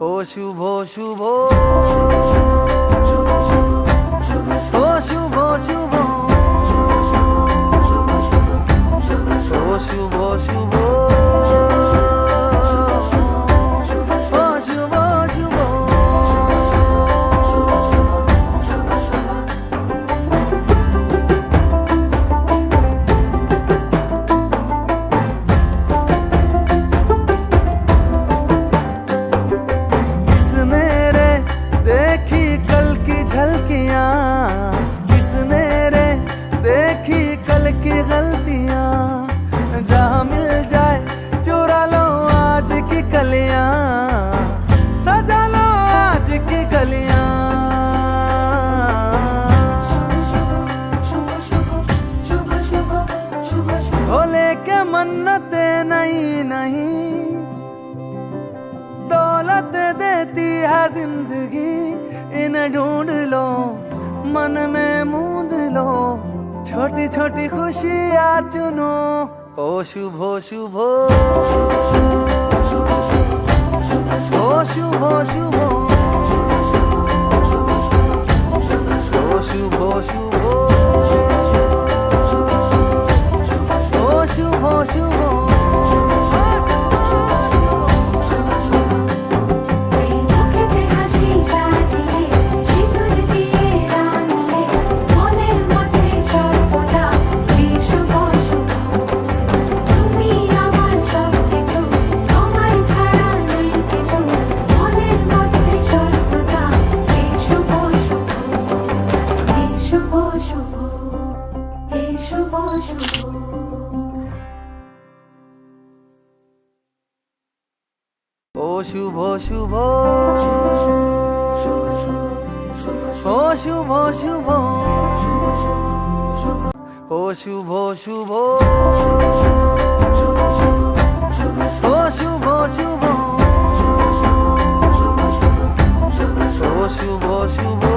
ও শুভ শুভ ও শুভ শুভ ও শুভ শুভ ও শুভ শুভ किसने रे देखी कल की झलकियां, किसने रे देखी कल की गलतियां, जहां मिल जाए चुरा लो आज की कलियां, सजा लो आज की गलियां। भोले के मन्नते नहीं नहीं दौलत देती है जिंदगी, इन्हें ढूंढ लो मन में मूंद लो, छोटी छोटी खुशियाँ चुनो। ओ शुभ शुभ ओ शुभ शुभ ओ शुभ शुभ ओ शुभ शुभ ओ शुभ शुभ ओ शुभ शुभ ओ शुभ शुभ ओ शुभ शुभ ओ शुभ शुभ